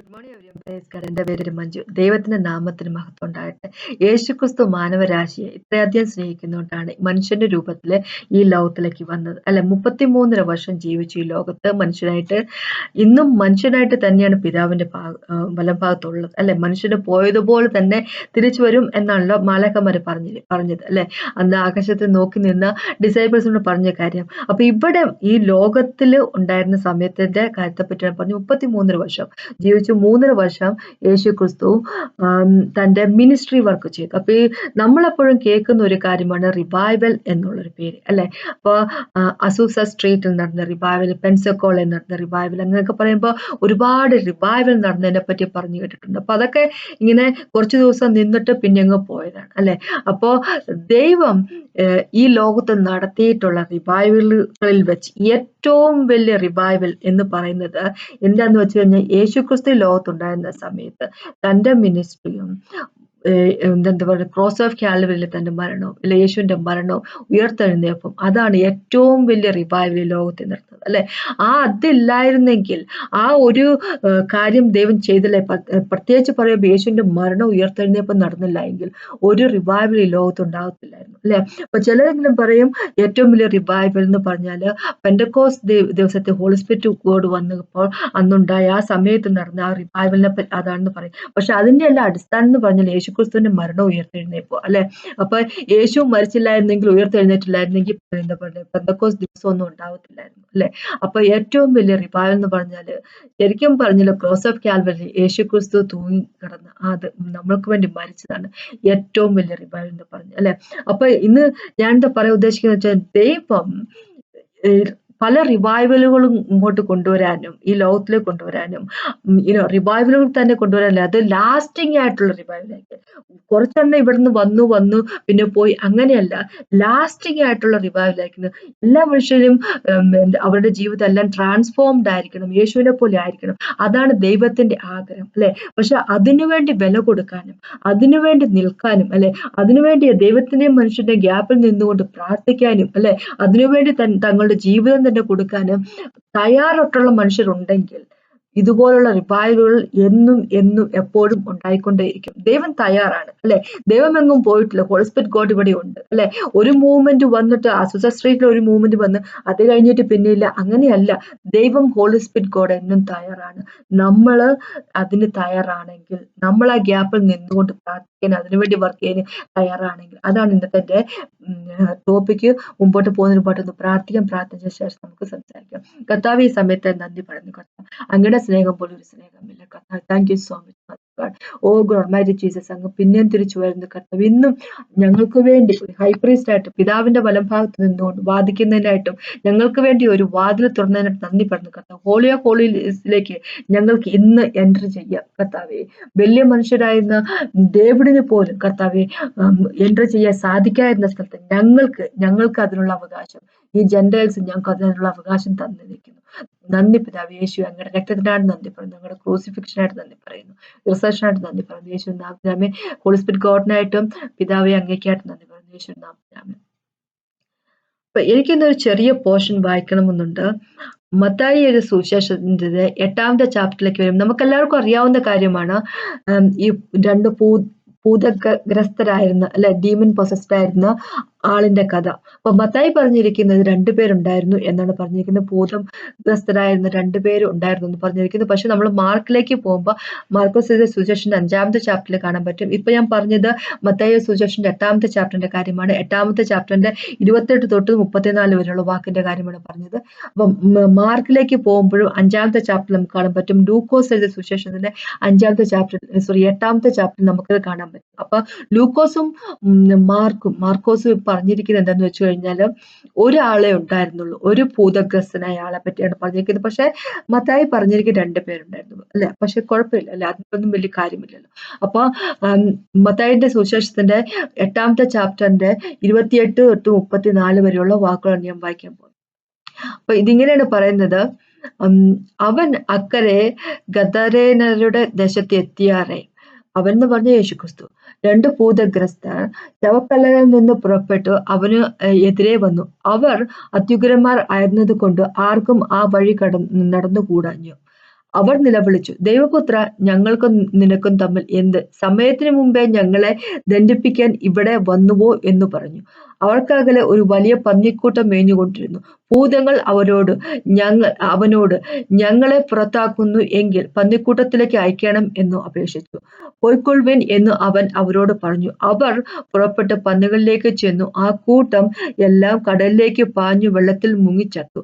Good morning everyone. Praise God. എൻ്റെ പേര് മഞ്ജു. ദൈവത്തിന്റെ നാമത്തിന് മഹത്വം ഉണ്ടാകട്ടെ. യേശുക്രിസ്തു മാനവരാശിയെ ഇത്രയധികം സ്നേഹിക്കുന്നതുകൊണ്ടാണ് മനുഷ്യന്റെ രൂപത്തില് ഈ ലോകത്തിലേക്ക് വന്നത് അല്ലെ. 33.5 വർഷം ജീവിച്ചു ഈ ലോകത്ത് മനുഷ്യനായിട്ട്. ഇന്നും മനുഷ്യനായിട്ട് തന്നെയാണ് പിതാവിന്റെ വലഭാഗത്തുള്ളത് അല്ലെ. മനുഷ്യന് പോയതുപോലെ തന്നെ തിരിച്ചു വരും എന്നാണല്ലോ മാലാഖമാര് പറഞ്ഞത് അല്ലെ. അന്ന് ആകാശത്തെ നോക്കി നിന്ന ഡിസൈബിൾസിനോട് പറഞ്ഞ കാര്യം. അപ്പൊ ഇവിടെ ഈ ലോകത്തില് ഉണ്ടായിരുന്ന സമയത്തിന്റെ കാര്യത്തെ പറ്റിയാണ് പറഞ്ഞു. 33 വർഷം ജീവിച്ചു. 3 വർഷം യേശു ക്രിസ്തു തന്റെ മിനിസ്ട്രി വർക്ക് ചെയ്തു. അപ്പൊ ഈ നമ്മളെപ്പോഴും കേൾക്കുന്ന ഒരു കാര്യമാണ് റിവൈവൽ എന്നുള്ളൊരു പേര് അല്ലെ. അപ്പൊ അസൂസ സ്ട്രീറ്റിൽ നടന്ന റിവൈവൽ, പെൻസക്കോളിൽ നടന്ന റിവൈവൽ, അങ്ങനെയൊക്കെ പറയുമ്പോൾ ഒരുപാട് റിവൈവൽ നടന്നതിനെ പറ്റി പറഞ്ഞു കേട്ടിട്ടുണ്ട്. അപ്പൊ അതൊക്കെ ഇങ്ങനെ കുറച്ചു ദിവസം നിന്നിട്ട് പിന്നെ അങ്ങ് പോയതാണ് അല്ലെ. അപ്പോ ദൈവം ഈ ലോകത്ത് നടത്തിയിട്ടുള്ള റിവൈവലുകളിൽ വെച്ച് ഏറ്റവും വലിയ റിവൈവൽ എന്ന് പറയുന്നത് എന്താന്ന് വെച്ച് കഴിഞ്ഞാൽ യേശുക്രിസ്തു ലോകത്തുണ്ടായിരുന്ന സമയത്ത് തന്റെ മിനിസ്ട്രിയും എന്താ പറയുക ക്രോസ് ഓഫ് കാൽവറിയിൽ തന്റെ മരണവും അല്ലെ യേശുവിന്റെ മരണവും ഉയർത്തെഴുന്നേൽപ്പും അതാണ് ഏറ്റവും വലിയ റിവൈവൽ ലോകത്തിൽ നടത്തുന്നത് അല്ലെ. അതില്ലായിരുന്നെങ്കിൽ ആ ഒരു കാര്യം ദൈവം ചെയ്തില്ലേ, പ്രത്യേകിച്ച് പറയുമ്പോൾ യേശുവിന്റെ മരണം ഉയർത്തെഴുന്നേൽപ്പും നടന്നില്ല എങ്കിൽ ഒരു റിവൈവൽ ഈ ലോകത്ത് ഉണ്ടാകത്തില്ലായിരുന്നു അല്ലെ. അപ്പൊ ചിലരെങ്കിലും പറയും ഏറ്റവും വലിയ റിവൈവൽ എന്ന് പറഞ്ഞാല് പെന്തക്കോസ്ത് ദിവസത്തെ ഹോളി സ്പിരിറ്റ് ഗോഡ് വന്നപ്പോൾ അന്നുണ്ടായ ആ സമയത്ത് നടന്ന ആ റിവൈവലിനെ അതാണെന്ന് പറയും. പക്ഷെ അതിന്റെ എല്ലാം അടിസ്ഥാനം എന്ന് പറഞ്ഞാൽ യേശുക്രിസ്തുവിന്റെ മരണം ഉയർത്തെഴുന്നേൽപ്പോ അല്ലെ. അപ്പൊ യേശു മരിച്ചില്ലായിരുന്നെങ്കിൽ ഉയർത്തെഴുന്നേറ്റില്ലായിരുന്നെങ്കിൽ എന്താ പറയുക പെന്തക്കോസ്ത് ദിവസം ഒന്നും ഉണ്ടാവത്തില്ലായിരുന്നു അല്ലെ. അപ്പൊ ഏറ്റവും വലിയ റിവൈവൽ എന്ന് പറഞ്ഞാല് ശരിക്കും പറഞ്ഞാല് ക്രോസ് ഓഫ് കാൽവറി യേശുക്രിസ്തു തൂങ്ങി കിടന്ന് അത് നമ്മൾക്ക് വേണ്ടി മരിച്ചതാണ് ഏറ്റവും വലിയ റിവൈവൽ എന്ന് പറഞ്ഞു അല്ലെ. അപ്പൊ ഇന്ന് ഞാൻ എന്താ പറയാൻ ഉദ്ദേശിക്കുന്നത് വെച്ചാൽ ദൈവം പല റിവൈവലുകളും ഇങ്ങോട്ട് കൊണ്ടുവരാനും ഈ ലോകത്തിലേക്ക് കൊണ്ടുവരാനും റിവൈവലുകൾ തന്നെ കൊണ്ടുവരാനല്ല, അത് ലാസ്റ്റിംഗ് ആയിട്ടുള്ള റിവൈവലായിട്ട് കുറച്ചെണ്ണം ഇവിടുന്ന് വന്നു പിന്നെ പോയി അങ്ങനെയല്ല, ലാസ്റ്റിംഗ് ആയിട്ടുള്ള റിവൈവലായിരിക്കണം. എല്ലാ മനുഷ്യരും അവരുടെ ജീവിതം എല്ലാം ട്രാൻസ്ഫോംഡ് ആയിരിക്കണം, യേശുവിനെ പോലെ ആയിരിക്കണം. അതാണ് ദൈവത്തിന്റെ ആഗ്രഹം അല്ലെ. പക്ഷെ അതിനുവേണ്ടി വില കൊടുക്കാനും അതിനുവേണ്ടി നിൽക്കാനും അല്ലെ, അതിനുവേണ്ടി ദൈവത്തിന്റെയും മനുഷ്യന്റെയും ഗ്യാപ്പിൽ നിന്നുകൊണ്ട് പ്രാർത്ഥിക്കാനും അല്ലെ, അതിനുവേണ്ടി തങ്ങളുടെ ജീവിതം തന്നെ കൊടുക്കാനും തയ്യാറായിട്ടുള്ള മനുഷ്യരുണ്ടെങ്കിൽ ഇതുപോലുള്ള റിവൈവലുകൾ എന്നും എപ്പോഴും ഉണ്ടായിക്കൊണ്ടേയിരിക്കും. ദൈവം തയ്യാറാണ് അല്ലെ. ദൈവം എങ്ങും പോയിട്ടില്ല. ഹോളി സ്പിരിറ്റ് ഗോഡ് ഇവിടെ ഉണ്ട് അല്ലെ. ഒരു മൂവ്മെന്റ് വന്നിട്ട് അസുസ സ്ട്രീറ്റിൽ ഒരു മൂവ്മെന്റ് വന്ന് അത് കഴിഞ്ഞിട്ട് പിന്നെ ഇല്ല, അങ്ങനെയല്ല. ദൈവം ഹോളി സ്പിരിറ്റ് ഗോഡ് എന്നും തയ്യാറാണ്. നമ്മള് അതിന് തയ്യാറാണെങ്കിൽ, നമ്മൾ ആ ഗ്യാപ്പിൽ നിന്നുകൊണ്ട് പ്രാർത്ഥിക്കാൻ അതിനുവേണ്ടി വർക്ക് ചെയ്യാൻ തയ്യാറാണെങ്കിൽ, അതാണ് ഇന്നത്തെ ടോപ്പിക്ക്. മുമ്പോട്ട് പോകുന്നതിന് മുമ്പായിട്ടൊന്ന് പ്രാർത്ഥിച്ച ശേഷം നമുക്ക് സംസാരിക്കാം. കർത്താവ് ഈ സമയത്ത് നന്ദി പറയുന്നു. കർത്താവ് അങ്ങയുടെ സ്നേഹം പോലെ ഒരു സ്നേഹമില്ല കർത്താവ്. Thank you so much. Oh God mighty Jesus, അങ്ങ് പിന്നെയും തിരിച്ചു വരുന്ന കർത്താവ് ഇന്നും ഞങ്ങൾക്ക് വേണ്ടി ഒരു ഹൈപ്രീസ്റ്റ് ആയിട്ട് പിതാവിന്റെ വലംഭാഗത്ത് നിന്നുകൊണ്ട് വാദിക്കുന്നതിനായിട്ടും ഞങ്ങൾക്ക് വേണ്ടി ഒരു വാതിൽ തുറന്നതിനായിട്ട് നന്ദി പറഞ്ഞു കർത്താവ്. ഹോളി ഓഫ് ഹോളീസിലേക്ക് ഞങ്ങൾക്ക് ഇന്ന് എൻ്റർ ചെയ്യാം കർത്താവെ. വലിയ മനുഷ്യരായിരുന്ന ഡേവിഡിന് പോലും കർത്താവെ എൻ്റർ ചെയ്യാൻ സാധിക്കാതിരുന്ന സ്ഥലത്ത് ഞങ്ങൾക്ക് അതിനുള്ള അവകാശം, ഈ ജെന്റൈൽസ് ഞങ്ങൾക്ക് അതിനുള്ള അവകാശം തന്നിരിക്കുന്നു. നന്ദി പിതാവ്. യേശു അങ്ങയുടെ രക്തത്തിനായിട്ട് നന്ദി പറയുന്നു, ഞങ്ങളുടെ ക്രൂസിഫിക്ഷനായിട്ട് നന്ദി പറയുന്നു, റിസർഷനായിട്ട് നന്ദി പറയുന്നു. യേശു നാമത്തിനാമേ. ഹോളി സ്പിരിറ്റ് ഗോഡിനായിട്ടും പിതാവെ അങ്ങേക്കായിട്ട് നന്ദി പറയുന്നു. യേശു നാമത്തിനാമേ. അപ്പൊ എനിക്കിന്നൊരു ചെറിയ പോർഷൻ വായിക്കണമെന്നുണ്ട്. മത്തായി എഴുതിയ സുവിശേഷത്തിന്റെ 8ാമത്തെ ചാപ്റ്ററിലേക്ക് വരും. നമുക്കെല്ലാവർക്കും അറിയാവുന്ന കാര്യമാണ് ഈ രണ്ട് ഭൂതഗ്രസ്തരായിരുന്ന അല്ലെ, ഡീമൻ പൊസസ്ഡ് ആയിരുന്ന ആളിന്റെ കഥ. അപ്പൊ മത്തായി പറഞ്ഞിരിക്കുന്നത് 2 പേരുണ്ടായിരുന്നു എന്നാണ് പറഞ്ഞിരിക്കുന്നത്. ഭൂതഗ്രസ്തരായിരുന്ന 2 പേര് ഉണ്ടായിരുന്നു എന്ന് പറഞ്ഞിരിക്കുന്നത്. പക്ഷെ നമ്മൾ മാർക്കിലേക്ക് പോകുമ്പോൾ മാർക്കോസ് എഴുതിയ സുവിശേഷന്റെ 5ാമത്തെ ചാപ്റ്ററിൽ കാണാൻ പറ്റും. ഇപ്പൊ ഞാൻ പറഞ്ഞത് മത്തായി സുവിശേഷന്റെ 8ാമത്തെ ചാപ്റ്ററിന്റെ കാര്യമാണ്. 8ാമത്തെ ചാപ്റ്ററിന്റെ 28 തൊട്ട് 34 വരെയുള്ള വാക്കിന്റെ കാര്യമാണ് പറഞ്ഞത്. അപ്പൊ മാർക്കിലേക്ക് പോകുമ്പോഴും 5ാമത്തെ ചാപ്റ്ററിൽ നമുക്ക് കാണാൻ പറ്റും. ലൂക്കോസ് എഴുതിയ സുവിശേഷത്തിന്റെ 8ാമത്തെ ചാപ്റ്ററിൽ നമുക്കത് കാണാൻ പറ്റും. അപ്പൊ ലൂക്കോസും മാർക്കോസും പറഞ്ഞിരിക്കുന്നത് എന്താന്ന് വെച്ച് കഴിഞ്ഞാല് ഒരാളെ ഉണ്ടായിരുന്നുള്ളൂ, ഒരു ഭൂതഗ്രസ്തനായ ആളെ പറ്റിയാണ് പറഞ്ഞിരിക്കുന്നത്. പക്ഷെ മത്തായി പറഞ്ഞിരിക്കുന്നത് 2 പേരുണ്ടായിരുന്നു അല്ലെ. പക്ഷെ കുഴപ്പമില്ല അല്ലെ, അതിനൊന്നും വലിയ കാര്യമില്ലല്ലോ. അപ്പൊ മത്തായിന്റെ സുവിശേഷത്തിന്റെ 8ാമത്തെ ചാപ്റ്ററിന്റെ 28 തൊട്ട് 34 വരെയുള്ള വാക്കുകളാണ് ഞാൻ വായിക്കാൻ പോകുന്നത്. അപ്പൊ ഇതിങ്ങനെയാണ് പറയുന്നത്. അവൻ അക്കരെ ഗദരേനരുടെ ദേശത്ത് എത്തിയാറെ. അവൻ എന്ന് പറഞ്ഞ യേശുക്രിസ്തു 2 ഭൂതഗ്രസ്തർ ശവക്കല്ലറിൽ നിന്ന് പുറപ്പെട്ടു അവന് എതിരെ വന്നു. അവർ അത്യുഗ്രന്മാർ ആയിരുന്നത് കൊണ്ട് ആർക്കും ആ വഴി നടന്നുകൂടാഞ്ഞു. അവർ നിലവിളിച്ചു, ദൈവപുത്ര, ഞങ്ങൾക്കും നിനക്കും തമ്മിൽ എന്ത്? സമയത്തിന് മുമ്പേ ഞങ്ങളെ ദണ്ഡിപ്പിക്കാൻ ഇവിടെ വന്നുവോ എന്ന് പറഞ്ഞു. അവർക്കകലെ ഒരു വലിയ പന്നിക്കൂട്ടം മേഞ്ഞുകൊണ്ടിരുന്നു. ഭൂതങ്ങൾ അവനോട്, ഞങ്ങളെ പുറത്താക്കുന്നു എങ്കിൽ പന്നിക്കൂട്ടത്തിലേക്ക് അയക്കണം എന്ന് അപേക്ഷിച്ചു. പൊയ്ക്കൊള്ളുവിൻ എന്ന് അവൻ അവരോട് പറഞ്ഞു. അവർ പുറപ്പെട്ട് പന്നികളിലേക്ക് ചെന്നു. ആ കൂട്ടം എല്ലാം കടലിലേക്ക് പാഞ്ഞു വെള്ളത്തിൽ മുങ്ങിച്ചത്തു.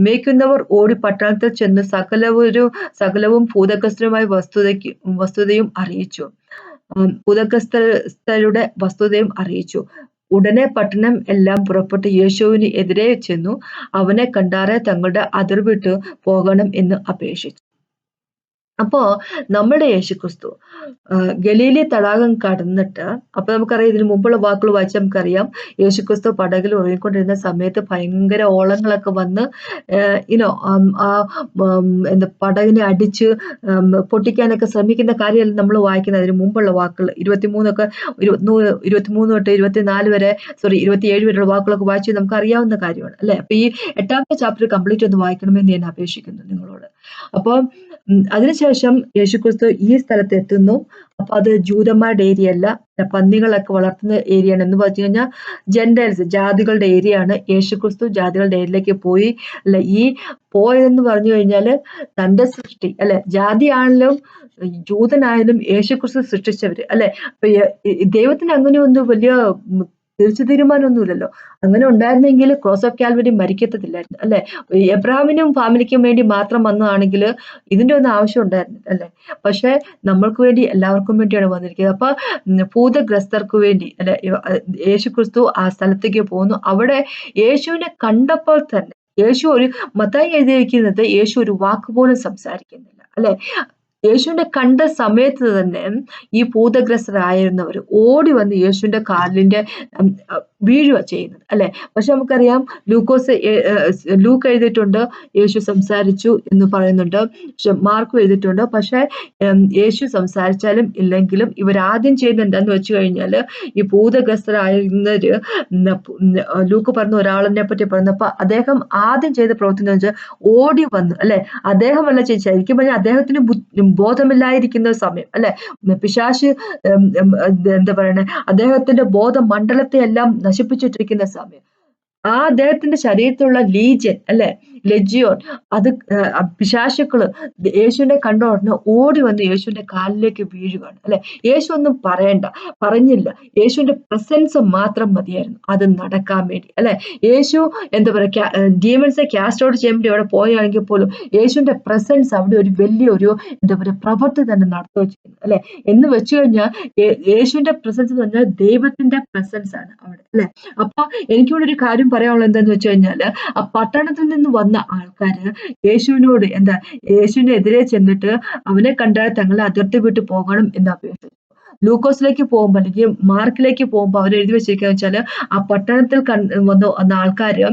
മേയ്ക്കുന്നവർ ഓടി പട്ടണത്തിൽ ചെന്ന് സകലവും ഭൂതഗ്രസ്തരുമായ വസ്തുതയും അറിയിച്ചു. ഭൂതഗ്രസ്തരുടെ വസ്തുതയും അറിയിച്ചു. ഉടനെ പട്ടണം എല്ലാം പുറപ്പെട്ട് യേശുവിന് എതിരെ ചെന്നു അവനെ കണ്ടാറെ തങ്ങളുടെ അതിർ വിട്ടു പോകണം എന്ന് അപേക്ഷിച്ചു. അപ്പോ നമ്മുടെ യേശുക്രിസ്തു ഗലീലി തടാകം കടന്നിട്ട്, അപ്പൊ നമുക്കറിയാം, ഇതിനു മുമ്പുള്ള വാക്കുകൾ വായിച്ചാൽ നമുക്കറിയാം, യേശുക്രിസ്തു പടകിൽ ഉറങ്ങിക്കൊണ്ടിരുന്ന സമയത്ത് ഭയങ്കര ഓളങ്ങളൊക്കെ വന്ന് എന്താ പടകിനെ അടിച്ച് പൊട്ടിക്കാനൊക്കെ ശ്രമിക്കുന്ന കാര്യമല്ല നമ്മൾ വായിക്കുന്നത്. അതിന് മുമ്പുള്ള വാക്കുകൾ 23 തൊട്ട് 27 വരെയുള്ള വാക്കുകളൊക്കെ വായിച്ച് നമുക്ക് അറിയാവുന്ന കാര്യമാണ് അല്ലെ. അപ്പൊ ഈ 8ാമത്തെ ചാപ്റ്റർ കംപ്ലീറ്റ് ഒന്ന് വായിക്കണമെന്ന് ഞാൻ അപേക്ഷിക്കുന്നു നിങ്ങളോട്. അപ്പോൾ അതിനുശേഷം യേശുക്രിസ്തു ഈ സ്ഥലത്ത് എത്തുന്നു. അപ്പൊ അത് ജൂതന്മാരുടെ ഏരിയ അല്ല, പന്നികളൊക്കെ വളർത്തുന്ന ഏരിയ ആണ്. എന്ന് പറഞ്ഞു കഴിഞ്ഞാൽ ജെന്റൈൽസ്, ജാതികളുടെ ഏരിയ ആണ്. യേശുക്രിസ്തു ജാതികളുടെ ഏരിയയിലേക്ക് പോയി അല്ലെ. ഈ പോയതെന്ന് പറഞ്ഞു കഴിഞ്ഞാല് തന്റെ സൃഷ്ടി അല്ലെ, ജാതി ആണെങ്കിലും ജൂതനായാലും യേശുക്രിസ്തു സൃഷ്ടിച്ചവര് അല്ലെ. അപ്പൊ ദൈവത്തിന് അങ്ങനെ ഒന്നും വലിയ തിരിച്ചു തീരുമാനമൊന്നുമില്ലല്ലോ. അങ്ങനെ ഉണ്ടായിരുന്നെങ്കിൽ ക്രോസ് ഓഫ് കാൽവരി മരിക്കത്തില്ലായിരുന്നു അല്ലെ. എബ്രഹാമിനും ഫാമിലിക്കും വേണ്ടി മാത്രം വന്നതാണെങ്കിൽ ഇതിന്റെ ഒന്നും ആവശ്യം ഉണ്ടായിരുന്നില്ല അല്ലെ. പക്ഷെ നമ്മൾക്ക് വേണ്ടി, എല്ലാവർക്കും വേണ്ടിയാണ് വന്നിരിക്കുന്നത്. അപ്പൊ ഭൂതഗ്രസ്തർക്ക് വേണ്ടി അല്ലെ യേശുക്രിസ്തു ആ സ്ഥലത്തേക്ക് പോകുന്നു. അവിടെ യേശുവിനെ കണ്ടപ്പോൾ തന്നെ മത്തായി എഴുതിയിരിക്കുന്നത് യേശു ഒരു വാക്ക് പോലും സംസാരിക്കുന്നില്ല അല്ലെ. യേശുവിനെ കണ്ട സമയത്ത് തന്നെ ഈ ഭൂതഗ്രസ്തരായിരുന്നവർ ഓടി വന്ന് യേശുവിന്റെ കാലിന്റെ വീഴുക ചെയ്യുന്നത് അല്ലെ. പക്ഷെ നമുക്കറിയാം ലൂക്ക് എഴുതിയിട്ടുണ്ട് യേശു സംസാരിച്ചു എന്ന് പറയുന്നുണ്ട്, മാർക്ക് എഴുതിയിട്ടുണ്ട്. പക്ഷെ യേശു സംസാരിച്ചാലും ഇല്ലെങ്കിലും ഇവരാദ്യം ചെയ്യുന്നത് എന്താന്ന് വെച്ച് കഴിഞ്ഞാല് ഈ ഭൂതഗ്രസ്തരായിരുന്നവര് ലൂക്ക് പറഞ്ഞ ഒരാളിനെ പറ്റി പറഞ്ഞപ്പോ അദ്ദേഹം ആദ്യം ചെയ്ത പ്രവൃത്തി എന്ന് വെച്ചാൽ ഓടി വന്നു അല്ലെ. അദ്ദേഹമല്ല ശരിക്കും പറഞ്ഞാൽ അദ്ദേഹത്തിന് ബോധമില്ലായിരിക്കുന്ന സമയം അല്ലെ. പിശാച് എന്താ പറയണേ, അദ്ദേഹത്തിന്റെ ബോധമണ്ഡലത്തെ എല്ലാം നശിപ്പിച്ചിട്ടിരിക്കുന്ന സമയം. ആ അദ്ദേഹത്തിന്റെ ശരീരത്തിലുള്ള ലീജൻ അല്ലെ, ലെജിയോൺ, അത് പിശാചുക്കള് യേശുവിനെ കണ്ട ഉടനെ ഓടി വന്ന് യേശുവിന്റെ കാലിലേക്ക് വീഴുകയാണ് അല്ലെ. യേശു ഒന്നും പറഞ്ഞില്ല. യേശുവിന്റെ പ്രസൻസ് മാത്രം മതിയായിരുന്നു അത് നടക്കാൻ വേണ്ടി അല്ലെ. യേശു എന്താ പറയാ, ഡീമൺസെ കാസ്റ്റ് ഔട്ട് ചെയ്യാൻ വേണ്ടി അവിടെ പോയാണെങ്കിൽ പോലും യേശുവിന്റെ പ്രസൻസ് അവിടെ ഒരു വലിയൊരു എന്താ പറയാ പ്രവൃത്തി തന്നെ നടത്തുകയും ചെയ്യുന്നു അല്ലെ. എന്ന് വെച്ചു കഴിഞ്ഞാൽ യേശുവിന്റെ പ്രസൻസ് എന്ന് പറഞ്ഞാൽ ദൈവത്തിന്റെ പ്രസൻസ് ആണ് അവിടെ അല്ലെ. അപ്പൊ എനിക്കിവിടെ ഒരു കാര്യം പറയാനുള്ളത് എന്താന്ന് വെച്ച് കഴിഞ്ഞാല്, ആ പട്ടണത്തിൽ നിന്ന് വന്ന ആൾക്കാര് യേശുവിന്റെ എതിരെ ചെന്നിട്ട് അവനെ കണ്ടാൽ തങ്ങളെ അതിർത്തി വിട്ട് പോകണം എന്ന് അപേക്ഷിച്ചു. ലൂക്കോസിലേക്ക് പോകുമ്പോൾ അല്ലെങ്കിൽ മാർക്കിലേക്ക് പോകുമ്പോൾ അവർ എഴുതി വെച്ചിരിക്കുക വെച്ചാല് ആ പട്ടണത്തിൽ വന്ന ആൾക്കാര്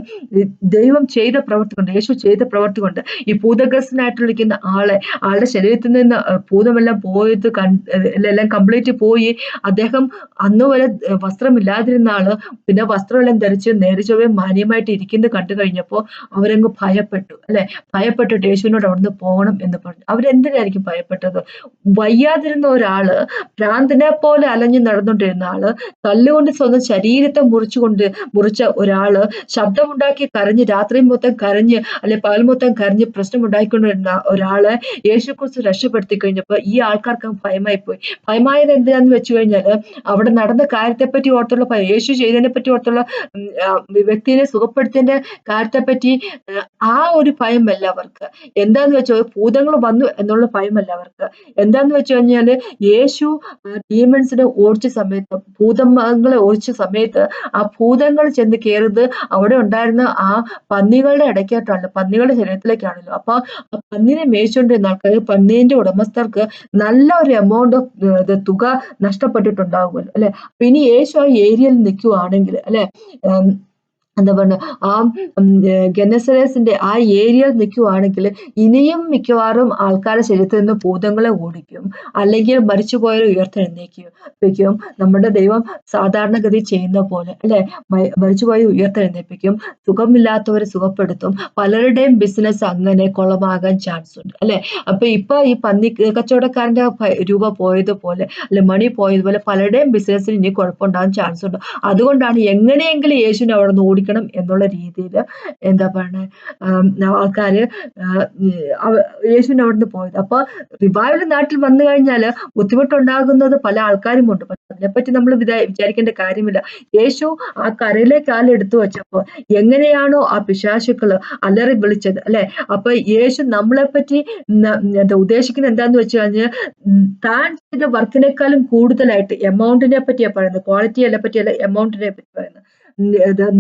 ദൈവം ചെയ്ത പ്രവൃത്തി കൊണ്ട്, യേശു ചെയ്ത പ്രവൃത്തി കൊണ്ട് ഈ ഭൂതഗ്രസ്തനായിട്ടിരിക്കുന്ന ആളുടെ ശരീരത്തിൽ നിന്ന് ഭൂതമെല്ലാം പോയത് എല്ലാം കംപ്ലീറ്റ് പോയി. അദ്ദേഹം അന്ന് വരെ വസ്ത്രമില്ലാതിരുന്ന ആള് പിന്നെ വസ്ത്രമെല്ലാം ധരിച്ച് നേരെ ചൊവ്വേ മാന്യമായിട്ട് ഇരിക്കുന്നത് കണ്ടു കഴിഞ്ഞപ്പോൾ അവരങ്ങ് ഭയപ്പെട്ടു അല്ലെ. ഭയപ്പെട്ടിട്ട് യേശുവിനോട് അവിടുന്ന് പോകണം എന്ന് പറഞ്ഞു. അവരെന്തിനായിരിക്കും ഭയപ്പെട്ടത്? വയ്യാതിരുന്ന ഒരാള്, ഭ്രാന്തനെ പോലെ അലഞ്ഞു നടന്നുകൊണ്ടിരുന്ന ആള്, കല്ലുകൊണ്ട് സ്വന്തം ശരീരത്തെ മുറിച്ച ഒരാള്, ശബ്ദമുണ്ടാക്കി കരഞ്ഞ് രാത്രി മൊത്തം കരഞ്ഞ് അല്ലെ പകൽ മൊത്തം കരഞ്ഞ് പ്രശ്നം ഉണ്ടാക്കിക്കൊണ്ടിരുന്ന ഒരാളെ യേശുക്രിസ്തു രക്ഷപ്പെടുത്തി കഴിഞ്ഞപ്പോ ഈ ആൾക്കാർക്ക് ഭയമായി പോയി. ഭയമായത് എന്തിനാന്ന് വെച്ച് കഴിഞ്ഞാല് അവിടെ നടന്ന കാര്യത്തെപ്പറ്റി ഓർത്തുള്ള യേശു ചെയ്തതിനെ പറ്റി ഓർത്തുള്ള വ്യക്തിയെ സുഖപ്പെടുത്തിയതിന്റെ കാര്യത്തെപ്പറ്റി ആ ഒരു ഭയമല്ല അവർക്ക്. എന്താന്ന് വെച്ചാൽ ഭൂതങ്ങൾ വന്നു എന്നുള്ള ഭയമല്ല അവർക്ക്. എന്താന്ന് വെച്ച് കഴിഞ്ഞാല് യേശു ഡീമൺസിനെ ഓടിച്ച സമയത്ത്, ഭൂതങ്ങളെ ഓടിച്ച സമയത്ത് ആ ഭൂതങ്ങൾ ചെന്ന് കയറുന്നത് അവിടെ ഉണ്ടായിരുന്ന ആ പന്നികളുടെ ഇടയ്ക്കായിട്ടാണല്ലോ, പന്നികളുടെ ശരീരത്തിലേക്കാണല്ലോ. അപ്പൊ ആ പന്നിനെ മേയിച്ചുകൊണ്ടിരുന്ന ആൾക്കാർ, പന്നീന്റെ ഉടമസ്ഥർക്ക് നല്ല ഒരു എമൗണ്ട് ഓഫ് തുക നഷ്ടപ്പെട്ടിട്ടുണ്ടാകുമല്ലോ അല്ലെ. അപ്പൊ ഇനി യേശു ആ ഏരിയയിൽ നിൽക്കുവാണെങ്കിൽ അല്ലെ, എന്താ പറയുക, ആ ഗെനസറേസിന്റെ ആ ഏരിയയിൽ നിൽക്കുവാണെങ്കിൽ ഇനിയും മിക്കവാറും ആൾക്കാരുടെ ശരീരത്തിൽ നിന്ന് ഭൂതങ്ങളെ ഓടിക്കും, അല്ലെങ്കിൽ മരിച്ചുപോയവരെ ഉയർത്തെഴുന്നേൽപ്പിക്കും. നമ്മുടെ ദൈവം സാധാരണഗതി ചെയ്യുന്ന പോലെ അല്ലെ, മരിച്ചുപോയി ഉയർത്തെഴുന്നേൽപ്പിക്കും, സുഖമില്ലാത്തവരെ സുഖപ്പെടുത്തും. പലരുടെയും ബിസിനസ് അങ്ങനെ കുളമാകാൻ ചാൻസ് ഉണ്ട് അല്ലെ. അപ്പൊ ഇപ്പൊ ഈ പന്നി കച്ചവടക്കാരന്റെ രൂപ പോയതുപോലെ അല്ലെ, മണി പോയതുപോലെ പലരുടെയും ബിസിനസ്സിന് ഇനി കുഴപ്പമുണ്ടാകാൻ ചാൻസ് ഉണ്ട്. അതുകൊണ്ടാണ് എങ്ങനെയെങ്കിലും യേശുവിനെ അവിടെ നിന്ന് ഓടിക്കണം എന്നുള്ള രീതിയിൽ എന്താ പറയണേ, ആൾക്കാര് യേശുവിനെ അവിടെ നിന്ന് പോയത്. അപ്പൊ റിവൈവൽ നാട്ടിൽ വന്നു കഴിഞ്ഞാൽ ബുദ്ധിമുട്ടുണ്ടാകുന്നത് പല ആൾക്കാരുമുണ്ട്. പക്ഷെ അതിനെപ്പറ്റി നമ്മൾ വിചാരിക്കേണ്ട കാര്യമില്ല. യേശു ആ കരയിലെ കാലെടുത്തു വെച്ചപ്പോ എങ്ങനെയാണോ ആ പിശാചുക്കള് അലറി വിളിച്ചത് അല്ലെ, അപ്പൊ യേശു നമ്മളെ പറ്റി എന്താ ഉദ്ദേശിക്കുന്നത് എന്താന്ന് വെച്ച് കഴിഞ്ഞാൽ, താൻ ചെയ്ത വർക്കിനേക്കാളും കൂടുതലായിട്ട് എമൗണ്ടിനെ പറ്റിയാ പറയുന്നത്, ക്വാളിറ്റിയെ പറ്റിയല്ല, എമൗണ്ടിനെ പറ്റി പറയുന്നത്,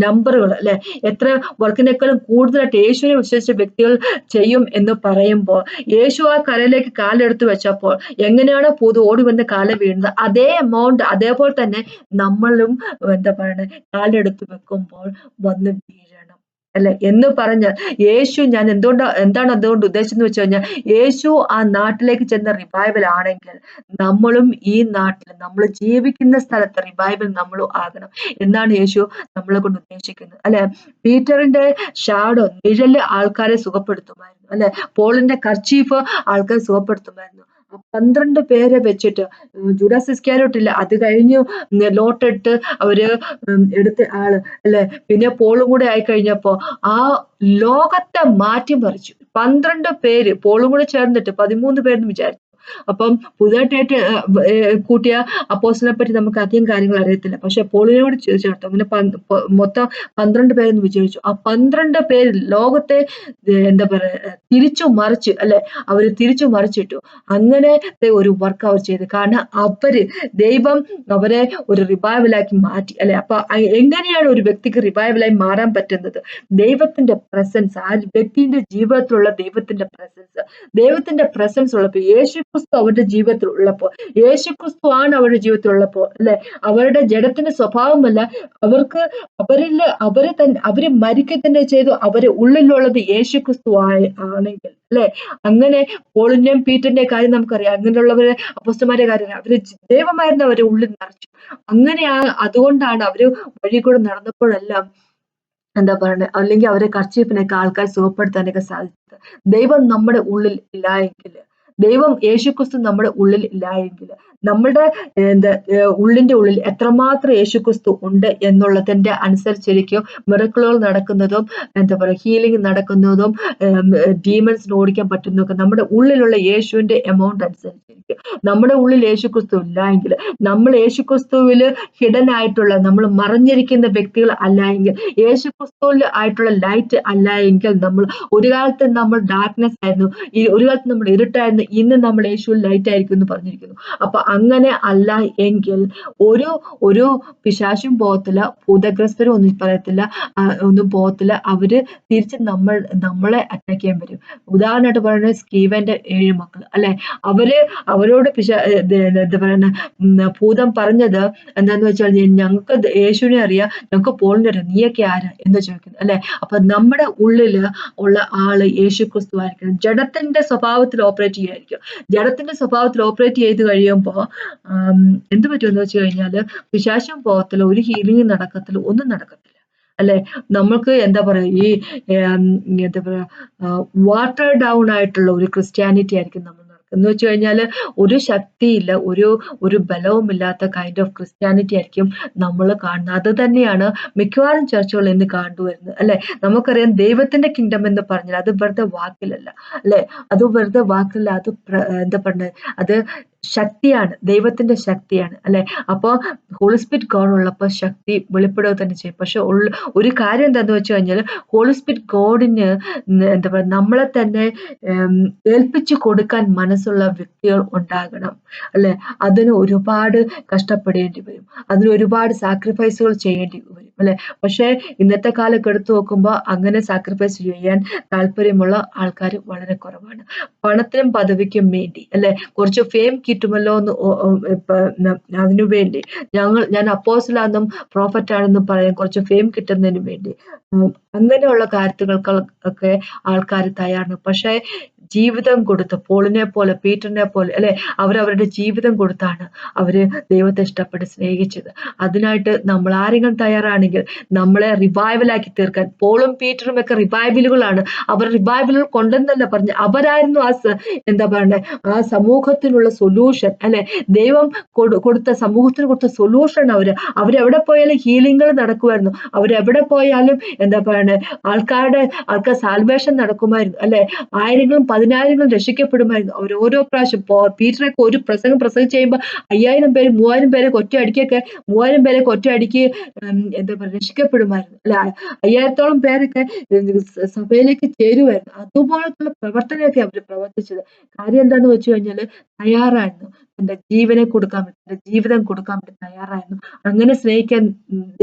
നമ്പറുകൾ അല്ലെ, എത്ര വർക്കിനേക്കാളും കൂടുതലായിട്ട് യേശുവിനെ വിശ്വസിച്ച വ്യക്തികൾ ചെയ്യും എന്ന് പറയുമ്പോൾ, യേശു ആ കരയിലേക്ക് കാലെടുത്ത് വെച്ചപ്പോൾ എങ്ങനെയാണോ പൂത് ഓടി വന്ന് കാല വീഴുന്നത്, അതേ എമൗണ്ട് അതേപോലെ തന്നെ നമ്മളും എന്താ പറയണേ കാലെടുത്ത് വെക്കുമ്പോൾ വന്ന് വീഴണം അല്ലെ എന്ന് പറഞ്ഞാൽ, യേശു ഞാൻ എന്താണ് അതുകൊണ്ട് ഉദ്ദേശിച്ചെന്ന് വെച്ച് കഴിഞ്ഞാൽ, യേശു ആ നാട്ടിലേക്ക് ചെന്ന റിവൈവൽ ആണെങ്കിൽ നമ്മളും ഈ നാട്ടിൽ നമ്മൾ ജീവിക്കുന്ന സ്ഥലത്ത് റിവൈവൽ നമ്മളും ആകണം എന്നാണ് യേശു നമ്മളെ കൊണ്ട് ഉദ്ദേശിക്കുന്നത് അല്ലെ. പീറ്ററിന്റെ ഷാഡോ നിഴല് ആൾക്കാരെ സുഖപ്പെടുത്തുമായിരുന്നു അല്ലെ, പോളിന്റെ കർച്ചീഫ് ആൾക്കാരെ സുഖപ്പെടുത്തുമായിരുന്നു. 12 പേരെ വെച്ചിട്ട്, ജൂഡാസ് ഇസ്കാരിയോട്ടില്ല, അത് കഴിഞ്ഞു ലോട്ടിട്ട് അവര് എടുത്ത ആള് അല്ലെ, പിന്നെ പോളും കൂടെ ആയി കഴിഞ്ഞപ്പോ ആ ലോകത്തെ മാറ്റിമറിച്ചു. 12 പേര് പോളും കൂടെ ചേർന്നിട്ട് 13 പേരെന്ന് വിചാരിച്ചു. അപ്പം പുതുതായിട്ട് കൂട്ടിയ അപ്പോസ്തലനെ പറ്റി നമുക്ക് അധികം കാര്യങ്ങൾ അറിയത്തില്ല. പക്ഷെ പോളിനോട് ചേർത്തു. അങ്ങനെ മൊത്തം 12 പേരെന്ന് വിചാരിച്ചു. ആ 12 പേര് ലോകത്തെ എന്താ പറയാ തിരിച്ചു മറിച്ച് അല്ലെ, അവര് തിരിച്ചു മറിച്ചിട്ടു. അങ്ങനെ ഒരു വർക്ക് അവർ ചെയ്തു. കാരണം ദൈവം അവരെ ഒരു റിവൈവലാക്കി മാറ്റി അല്ലെ. അപ്പൊ എങ്ങനെയാണ് ഒരു വ്യക്തിക്ക് റിവൈവലായി മാറാൻ പറ്റുന്നത്? ദൈവത്തിന്റെ പ്രസൻസ്, ആ വ്യക്തിന്റെ ജീവിതത്തിലുള്ള ദൈവത്തിന്റെ പ്രസൻസ് ഉള്ളപ്പോൾ, യേശുക്രിസ്തു അവരുടെ ജീവിതത്തിൽ ഉള്ളപ്പോൾ, യേശുക്രിസ്തു ആണ് അവരുടെ ജീവിതത്തിൽ ഉള്ളപ്പോൾ അല്ലെ, അവരുടെ ജഡത്തിന്റെ സ്വഭാവമല്ല, അവര് മരിക്കുക തന്നെ ചെയ്തു, അവര് ഉള്ളിലുള്ളത് യേശുക്രിസ്തു ആണെങ്കിൽ അല്ലെ. അങ്ങനെ പോളിന്റെയും പീറ്ററിന്റെയും കാര്യം നമുക്കറിയാം, അങ്ങനെയുള്ളവരെ അപ്പോസ്തലന്മാരുടെ കാര്യം അവര് ദൈവമായിരുന്നു അവരെ ഉള്ളിൽ നിറച്ചു. അതുകൊണ്ടാണ് അവര് വഴി കൂടെ നടന്നപ്പോഴെല്ലാം എന്താ പറയുന്നത്, അല്ലെങ്കിൽ അവരെ കർച്ചീഫിനൊക്കെ ആൾക്കാർ സുഖപ്പെടുത്താനൊക്കെ സാധിച്ചത്. ദൈവം നമ്മുടെ ഉള്ളിൽ ഇല്ലായെങ്കിൽ, ദൈവം യേശുക്രിസ്തു നമ്മുടെ ഉള്ളിൽ ഇല്ലായെങ്കിൽ, നമ്മുടെ ഉള്ളിന്റെ ഉള്ളിൽ എത്രമാത്രം യേശുക്രിസ്തു ഉണ്ട് എന്നുള്ളതിന്റെ അനുസരിച്ചിരിക്കും മിറക്കിളുകൾ നടക്കുന്നതും എന്താ പറയുക ഹീലിംഗ് നടക്കുന്നതും ഡീമൻസിന് ഓടിക്കാൻ പറ്റുന്നതൊക്കെ നമ്മുടെ ഉള്ളിലുള്ള യേശുവിന്റെ എമൗണ്ട് അനുസരിച്ചിരിക്കും. നമ്മുടെ ഉള്ളിൽ യേശുക്രിസ്തു ഇല്ല എങ്കിൽ, നമ്മൾ യേശുക്രിസ്തുവിൽ ഹിഡൻ ആയിട്ടുള്ള, നമ്മൾ മറഞ്ഞിരിക്കുന്ന വ്യക്തികൾ അല്ല എങ്കിൽ, യേശുക്രിസ്തുവിൽ ആയിട്ടുള്ള ലൈറ്റ് അല്ല എങ്കിൽ, ഒരു കാലത്ത് നമ്മൾ ഡാർക്ക്നെസ് ആയിരുന്നു, ഒരു കാലത്ത് നമ്മൾ ഇരുട്ടായിരുന്നു, ഇന്ന് നമ്മൾ യേശുവിൽ ലൈറ്റ് ആയിരിക്കും എന്ന് പറഞ്ഞിരിക്കുന്നു. അപ്പൊ അങ്ങനെ അല്ല എങ്കിൽ ഒരു പിശാചും പോകത്തില്ല, ഭൂതഗ്രസ്തരും ഒന്നും പറയത്തില്ല, ഒന്നും പോകത്തില്ല. അവര് തിരിച്ച് നമ്മളെ അറ്റാക്ക് ചെയ്യാൻ വരും. ഉദാഹരണമായിട്ട് പറയുന്നത് സ്കീവന്റെ 7 മക്കൾ അല്ലെ, അവരോട് എന്താ പറയുന്ന ഭൂതം പറഞ്ഞത് എന്താന്ന് വെച്ചാൽ, ഞങ്ങൾക്ക് യേശുവിനെ അറിയാം, ഞങ്ങൾക്ക് പോളിനെ അറിയാം, നീയൊക്കെ ആരാ എന്ന് ചോദിക്കുന്നു അല്ലെ. അപ്പൊ നമ്മുടെ ഉള്ളില് ഉള്ള ആള് യേശുക്രിസ്തു ആയിരിക്കണം. ജഡത്തിന്റെ സ്വഭാവത്തിൽ ഓപ്പറേറ്റ് ചെയ്യായിരിക്കും. ജഡത്തിന്റെ സ്വഭാവത്തിൽ ഓപ്പറേറ്റ് ചെയ്ത് കഴിയുമ്പോ എന്ത് പറ്റുമെന്ന് വെച്ച് കഴിഞ്ഞാല്, പിശാചും പോകത്തില്ല, ഒരു ഹീലിംഗ് നടക്കത്തില്ല, ഒന്നും നടക്കത്തില്ല അല്ലെ. നമ്മൾക്ക് എന്താ പറയാ എന്താ പറയാ വാട്ടർ ഡൗൺ ആയിട്ടുള്ള ഒരു ക്രിസ്ത്യാനിറ്റി ആയിരിക്കും നമ്മൾ എന്ന് വെച്ച് കഴിഞ്ഞാല്, ഒരു ശക്തിയില്ല, ഒരു ബലവുമില്ലാത്ത കൈൻഡ് ഓഫ് ക്രിസ്ത്യാനിറ്റി ആയിരിക്കും നമ്മൾ കാണുന്നത്. അത് തന്നെയാണ് മിക്കവാറും ചർച്ചകൾ ഇന്ന് കണ്ടുവരുന്നത് അല്ലെ. നമുക്കറിയാം ദൈവത്തിന്റെ കിങ്ഡം എന്ന് പറഞ്ഞാൽ അത് വെറുതെ വാക്കിലല്ല അല്ലെ, അത് വെറുതെ വാക്കില്ല, അത് എന്താ പറഞ്ഞത്, അത് ശക്തിയാണ്, ദൈവത്തിന്റെ ശക്തിയാണ് അല്ലെ. അപ്പൊ ഹോളി സ്പിരിറ്റ് ഗോഡ് ഉള്ളപ്പോൾ ശക്തി വെളിപ്പെടുക തന്നെ ചെയ്യും. പക്ഷെ ഒരു കാര്യം എന്താന്ന് വെച്ച് കഴിഞ്ഞാൽ, ഹോളി സ്പിരിറ്റ് ഗോഡിന് എന്താ പറയുക നമ്മളെ തന്നെ ഏൽപ്പിച്ചു കൊടുക്കാൻ മനസ്സുള്ള വ്യക്തികൾ ഉണ്ടാകണം അല്ലെ. അതിന് ഒരുപാട് കഷ്ടപ്പെടേണ്ടി വരും, അതിന് ഒരുപാട് സാക്രിഫൈസുകൾ ചെയ്യേണ്ടി വരും അല്ലെ. പക്ഷെ ഇന്നത്തെ കാലത്ത് എടുത്തു നോക്കുമ്പോൾ അങ്ങനെ സാക്രിഫൈസ് ചെയ്യാൻ താല്പര്യമുള്ള ആൾക്കാർ വളരെ കുറവാണ്. പണത്തിനും പദവിക്കും വേണ്ടി അല്ലെ, കുറച്ച് ഫെയിം കിട്ടുമല്ലോ എന്ന് അതിനുവേണ്ടി ഞാൻ അപ്പോസ്റ്റലാണെന്നും പ്രോഫറ്റാണെന്നും പറയാൻ കുറച്ച് ഫെയിം കിട്ടുന്നതിന് വേണ്ടി അങ്ങനെയുള്ള കാര്യങ്ങൾക്കൊക്കെ ആൾക്കാർ തയ്യാറാണ്. പക്ഷേ ജീവിതം കൊടുത്ത് പോളിനെ പോലെ പീറ്ററിനെ പോലെ അല്ലെ അവരവരുടെ ജീവിതം കൊടുത്താണ് അവര് ദൈവത്തെ ഇഷ്ടപ്പെട്ട് സ്നേഹിച്ചത്. അതിനായിട്ട് നമ്മൾ ആരെങ്കിലും തയ്യാറാണെങ്കിൽ നമ്മളെ റിവൈവലാക്കി തീർക്കാൻ, പോളും പീറ്ററും ഒക്കെ റിവൈവലുകളാണ്. അവർ റിവൈവലുകൾ കൊണ്ടെന്നല്ല പറഞ്ഞു, അവരായിരുന്നു എന്താ പറയണ്ടേ ആ സമൂഹത്തിനുള്ള സൊല്യൂഷൻ അല്ലെ. ദൈവം കൊടുത്ത സമൂഹത്തിന് കൊടുത്ത സൊല്യൂഷൻ അവരെവിടെ പോയാലും ഹീലിംഗുകൾ നടക്കുമായിരുന്നു. അവരെവിടെ പോയാലും എന്താ പറയണ്ടേ ആൾക്കാർ സാൽവേഷൻ നടക്കുമായിരുന്നു അല്ലെ. ആയിരങ്ങളും പതിനായിരങ്ങളും രക്ഷിക്കപ്പെടുമായിരുന്നു. അവർ ഓരോ പ്രാവശ്യം പീറ്ററൊക്കെ ഒരു പ്രസംഗിച്ച് കഴിയുമ്പോൾ 5000 പേര് 3000 പേരെ ഒറ്റയടിക്കൊക്കെ 3000 പേരെ ഒറ്റയടിക്ക് എന്താ പറയുക രക്ഷിക്കപ്പെടുമായിരുന്നു അല്ലെ. 5000-ഓളം പേരൊക്കെ സഭയിലേക്ക് ചേരുമായിരുന്നു. അതുപോലത്തുള്ള പ്രവർത്തനമൊക്കെ അവർ പ്രവർത്തിച്ചത്. കാര്യം എന്താന്ന് വെച്ച് കഴിഞ്ഞാല് തയ്യാറായിരുന്നു. എന്റെ ജീവനെ കൊടുക്കാൻ വേണ്ടി, എന്റെ ജീവിതം കൊടുക്കാൻ വേണ്ടി തയ്യാറായിരുന്നു. അങ്ങനെ സ്നേഹിക്കാൻ,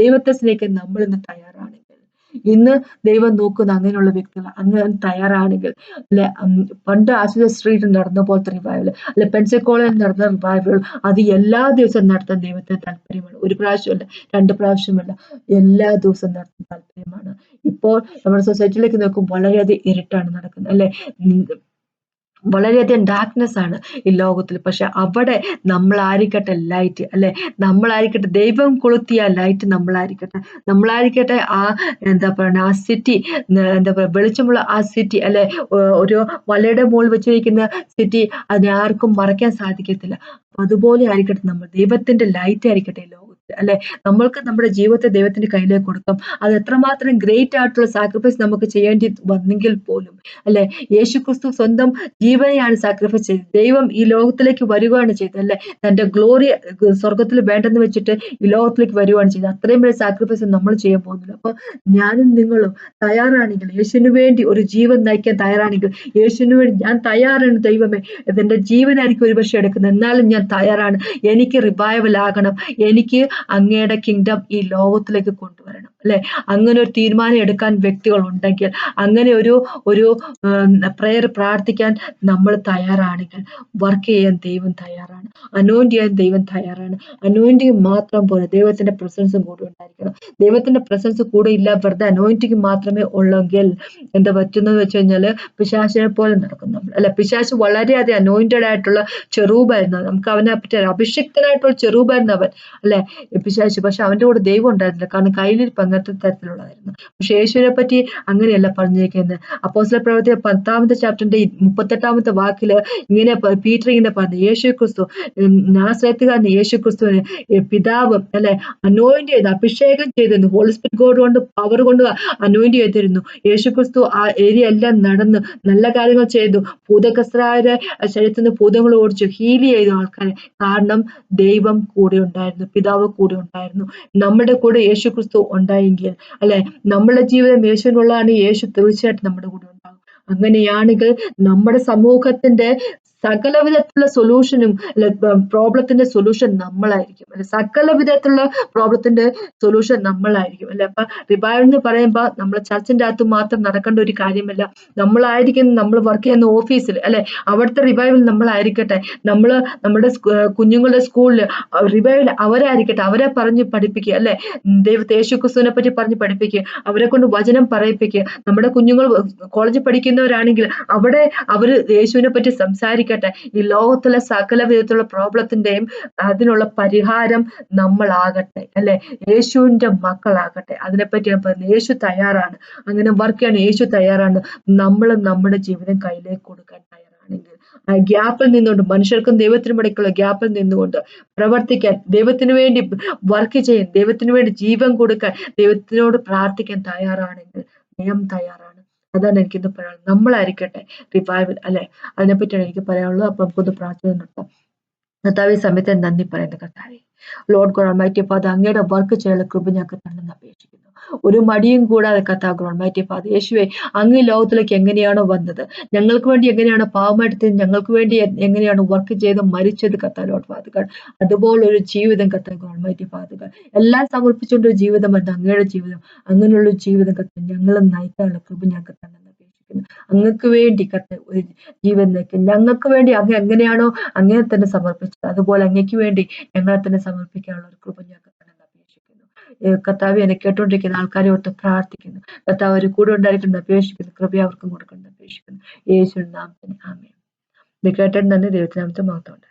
ദൈവത്തെ സ്നേഹിക്കാൻ നമ്മൾ ഇന്ന് തയ്യാറാണെങ്കിൽ, ഇന്ന് ദൈവം നോക്കുന്ന അങ്ങനെയുള്ള വ്യക്തികൾ അങ്ങനെ തയ്യാറാണെങ്കിൽ അല്ലെ. പണ്ട് ആശ്രിത സ്ട്രീറ്റിൽ നടന്ന പോലത്തെ റിവൈവൽ അല്ലെ, പെൻസക്കോളയിൽ നടന്ന റിവൈവൽ അത് എല്ലാ ദിവസവും നടത്താൻ ദൈവത്തിന് താല്പര്യമാണ്. ഒരു പ്രാവശ്യമല്ല, 2 പ്രാവശ്യമല്ല, എല്ലാ ദിവസവും നടത്താൻ താല്പര്യമാണ്. ഇപ്പോൾ നമ്മുടെ സൊസൈറ്റിയിലേക്ക് നോക്കുമ്പോൾ വളരെയധികം ഇരുട്ടാണ് നടക്കുന്നത് അല്ലെ. വളരെയധികം ഡാർക്ക്നെസ് ആണ് ഈ ലോകത്തിൽ. പക്ഷെ അവിടെ നമ്മളായിരിക്കട്ടെ ലൈറ്റ് അല്ലെ. നമ്മളായിരിക്കട്ടെ ദൈവം കൊളുത്തിയ ലൈറ്റ്. നമ്മളായിരിക്കട്ടെ ആ എന്താ പറയുക ആ സിറ്റി, എന്താ പറയുക വെളിച്ചമുള്ള ആ സിറ്റി അല്ലെ. ഒരു മലയുടെ മുകളിൽ വെച്ചിരിക്കുന്ന സിറ്റി അതിനെ ആർക്കും മറയ്ക്കാൻ സാധിക്കത്തില്ല. അതുപോലെ ആയിരിക്കട്ടെ നമ്മൾ ദൈവത്തിന്റെ ലൈറ്റ് ആയിരിക്കട്ടെ ഈ ലോകത്ത് അല്ലെ. നമ്മൾക്ക് നമ്മുടെ ജീവിതത്തെ ദൈവത്തിന്റെ കയ്യിലേക്ക് കൊടുക്കാം. അത് എത്രമാത്രം ഗ്രേറ്റ് ആയിട്ടുള്ള സാക്രിഫൈസ് നമുക്ക് ചെയ്യേണ്ടി വന്നെങ്കിൽ പോലും അല്ലെ, യേശുക്രിസ്തു സ്വന്തം ജീവനെയാണ് സാക്രിഫൈസ് ചെയ്തത്. ദൈവം ഈ ലോകത്തിലേക്ക് വരികയാണ് ചെയ്തത് അല്ലെ. തന്റെ ഗ്ലോറി സ്വർഗത്തിൽ വേണ്ടെന്ന് വെച്ചിട്ട് ഈ ലോകത്തിലേക്ക് വരികയാണ് ചെയ്തത്. അത്രയും വലിയ സാക്രിഫൈസ് നമ്മൾ ചെയ്യാൻ പോകുന്നില്ല. അപ്പൊ ഞാനും നിങ്ങളും തയ്യാറാണെങ്കിൽ, യേശുവിന് വേണ്ടി ഒരു ജീവൻ നയിക്കാൻ തയ്യാറാണെങ്കിൽ, യേശുവിന് വേണ്ടി ഞാൻ തയ്യാറാണ് ദൈവമേ, ഇതെന്റെ ജീവനായിരിക്കും ഒരുപക്ഷെ എടുക്കുന്നത്, എന്നാലും ഞാൻ തയ്യാറാണ്. എനിക്ക് റിവൈവൽ ആകണം, എനിക്ക് അങ്ങയുടെ കിങ്ഡം ഈ ലോകത്തിലേക്ക് കൊണ്ടുവരണം അല്ലെ. അങ്ങനെ ഒരു തീരുമാനം എടുക്കാൻ വ്യക്തികൾ ഉണ്ടെങ്കിൽ, അങ്ങനെ ഒരു പ്രയർ പ്രാർത്ഥിക്കാൻ നമ്മൾ തയ്യാറാണെങ്കിൽ, വർക്ക് ചെയ്യാൻ ദൈവം തയ്യാറാണ്. അനോയിന്റ് ചെയ്യാൻ ദൈവം തയ്യാറാണ്. അനോയിന്റിങ് മാത്രം പോലെ ദൈവത്തിന്റെ പ്രസൻസും കൂടെ ഉണ്ടായിരിക്കണം. ദൈവത്തിന്റെ പ്രസൻസ് കൂടെ ഇല്ല, വെറുതെ അനോയിന്റിങ് മാത്രമേ ഉള്ളെങ്കിൽ എന്താ പറ്റുന്നത് വെച്ച് കഴിഞ്ഞാല് പിശാചിനെ പോലെ നടക്കും നമ്മൾ അല്ലെ. പിശാച് വളരെയധികം അനോയിന്റഡ് ആയിട്ടുള്ള ചെറൂബായിരുന്നു. നമുക്ക് അവനെ പറ്റി അഭിഷിക്തനായിട്ടുള്ള ചെറൂബായിരുന്നു അവൻ അല്ലെ, പിശാച്. പക്ഷെ അവന്റെ കൂടെ ദൈവം ഉണ്ടായിരുന്നില്ല, കാരണം കയ്യിലിരിപ്പ് അങ്ങനത്തെ തരത്തിലുള്ളതായിരുന്നു. പക്ഷെ യേശുവിനെ പറ്റി അങ്ങനെയല്ല പറഞ്ഞിരിക്കുന്നത്. അപ്പോസ്തല പ്രവൃത്തി 10-ാമത്തെ ചാപ്റ്ററിന്റെ 38-ാമത്തെ വാക്കില് ഇങ്ങനെ പീറ്റർ ഇങ്ങനെ പറഞ്ഞു, യേശു ക്രിസ്തു നാസറേത്തുകാരൻ യേശു ക്രിസ്തുവിനെ പിതാവ് അല്ലെ അനോയിന്റ് ചെയ്ത് അഭിഷേകം ചെയ്തിരുന്നു. ഹോളി സ്പിരിറ്റ് ഗോഡ് കൊണ്ട് പവർ കൊണ്ട് അനോയിന്റ് ചെയ്തിരുന്നു. യേശു ക്രിസ്തു ആ ഏരിയ എല്ലാം നടന്ന് നല്ല കാര്യങ്ങൾ ചെയ്തു. ഭൂതഗ്രസ്തരായ ശരീരത്തിൽ നിന്ന് ഭൂതങ്ങൾ ഓടിച്ചു, ഹീൽ ചെയ്തു ആൾക്കാരെ. കാരണം ദൈവം കൂടെ ഉണ്ടായിരുന്നു, പിതാവ് കൂടെ ഉണ്ടായിരുന്നു. നമ്മുടെ കൂടെ യേശു ക്രിസ്തു ഉണ്ടായെങ്കിൽ അല്ലെ, നമ്മുടെ ജീവിതം യേശുവിനുള്ളതാണ്, യേശു തീർച്ചയായിട്ടും നമ്മുടെ കൂടെ ഉണ്ടാകും. അങ്ങനെയാണെങ്കിൽ നമ്മുടെ സമൂഹത്തിന്റെ സകല വിധത്തിലുള്ള സൊല്യൂഷനും പ്രോബ്ലത്തിന്റെ സൊല്യൂഷൻ നമ്മളായിരിക്കും അല്ലെ. സകല വിധത്തിലുള്ള പ്രോബ്ലത്തിന്റെ സൊല്യൂഷൻ നമ്മളായിരിക്കും അല്ലെ. അപ്പൊ റിവൈവൽ എന്ന് പറയുമ്പോ നമ്മൾ ചർച്ചിന്റെ അകത്ത് മാത്രം നടക്കേണ്ട ഒരു കാര്യമല്ല. നമ്മൾ വർക്ക് ചെയ്യുന്ന ഓഫീസിൽ അല്ലെ, അവിടുത്തെ റിവൈവൽ നമ്മളായിരിക്കട്ടെ. നമ്മുടെ കുഞ്ഞുങ്ങളുടെ സ്കൂളിൽ റിവൈവൽ അവരായിരിക്കട്ടെ. അവരെ പറഞ്ഞ് പഠിപ്പിക്കുക അല്ലെ, ദൈവത്തെ യേശു ക്രിസ്തുവിനെ പറ്റി പറഞ്ഞ് പഠിപ്പിക്കുക, അവരെ കൊണ്ട് വചനം പറയിപ്പിക്കുക. നമ്മുടെ കുഞ്ഞുങ്ങൾ കോളേജിൽ പഠിക്കുന്നവരാണെങ്കിൽ അവിടെ അവര് യേശുവിനെ പറ്റി സംസാരിക്കട്ടെ. ഈ ലോകത്തിലെ സകല വിധത്തിലുള്ള പ്രോബ്ലത്തിന്റെയും അതിനുള്ള പരിഹാരം നമ്മളാകട്ടെ അല്ലെ, യേശുവിന്റെ മക്കളാകട്ടെ. അതിനെപ്പറ്റി ഞാൻ പറഞ്ഞു, യേശു തയ്യാറാണ്. അങ്ങനെ വർക്ക് ചെയ്യാൻ യേശു തയ്യാറാണ്. നമ്മൾ നമ്മുടെ ജീവിതം കയ്യിലേക്ക് കൊടുക്കാൻ തയ്യാറാണെങ്കിൽ, ആ ഗ്യാപ്പിൽ നിന്നുകൊണ്ട്, മനുഷ്യർക്കും ദൈവത്തിനും ഇടയ്ക്കുള്ള ഗ്യാപ്പിൽ നിന്നുകൊണ്ട് പ്രവർത്തിക്കാൻ, ദൈവത്തിന് വേണ്ടി വർക്ക് ചെയ്യാൻ, ദൈവത്തിന് വേണ്ടി ജീവൻ കൊടുക്കാൻ, ദൈവത്തിനോട് പ്രാർത്ഥിക്കാൻ തയ്യാറാണെങ്കിൽ ദൈവം തയ്യാറാണ്. അതാണ് എനിക്കിന്ന് പറയാനുള്ളത്. നമ്മളായിരിക്കട്ടെ റിവൈവൽ അല്ലെ. അതിനെപ്പറ്റിയാണ് എനിക്ക് പറയാനുള്ളത്. അപ്പൊ നമുക്കൊന്ന് പ്രാർത്ഥന നടത്താം. കർത്താവെ, ഈ സമയത്ത് നന്ദി പറയുന്നു കർത്താവെ. ലോർഡ് ഗോഡ് ഓൾമൈറ്റി ഫാദർ, അങ്ങയുടെ വർക്ക് ചെയ്യാനുള്ള കൃപ ഞങ്ങൾക്ക് തന്നെന്ന് അപേക്ഷിക്കുന്നു. ഒരു മടിയും കൂടാതെ കർത്താവ് ഗോഡ് ഓൾമൈറ്റി ഫാദർ, യേശുവെ അങ്ങ് ലോകത്തിലേക്ക് എങ്ങനെയാണോ വന്നത്, ഞങ്ങൾക്ക് വേണ്ടി എങ്ങനെയാണോ പാവമായിട്ട് ഞങ്ങൾക്ക് വേണ്ടി എങ്ങനെയാണ് വർക്ക് ചെയ്ത് മരിച്ചത് കർത്താവ് ലോർഡ് ഫാദർ ഗോഡ്, അതുപോലൊരു ജീവിതം കർത്താവ് ഗോഡ് ഓൾമൈറ്റി ഫാദർ ഗോഡ്, എല്ലാം സമർപ്പിച്ചുകൊണ്ടൊരു ജീവിതം അത് അങ്ങയുടെ ജീവിതം. അങ്ങനെയുള്ള ജീവിതം കർത്താവ് ഞങ്ങളും നയിക്കാനുള്ള കൃപ ഞങ്ങൾക്ക് തന്നെ അപേക്ഷിക്കുന്നു. അങ്ങക്ക് വേണ്ടി കർത്താവ് ഒരു ജീവൻ നയിക്കും. ഞങ്ങൾക്ക് വേണ്ടി അങ്ങ് എങ്ങനെയാണോ അങ്ങനെ തന്നെ സമർപ്പിച്ചത്, അതുപോലെ അങ്ങയ്ക്ക് വേണ്ടി ഞങ്ങളെ തന്നെ സമർപ്പിക്കാനുള്ള ഒരു കൃപ ഞങ്ങൾക്ക് തരണമെന്ന് അപേക്ഷിക്കുന്നു. കർത്താവ് എന്നെ കേട്ടുകൊണ്ടിരിക്കുന്ന ആൾക്കാരെ ഓർത്ത് പ്രാർത്ഥിക്കുന്നു. കർത്താവ് ഒരു കൂടെ ഉണ്ടായിരിക്കുന്ന അപേക്ഷിക്കുന്നു. കൃപ അവർക്കും കൊടുക്കണം അപേക്ഷിക്കുന്നു. യേശുവിൻ നാമത്തിൽ ആമേൻ. ഇത് കേട്ടതിന് നന്ദി. ദൈവത്തിനാമത്തെ മഹത്വം.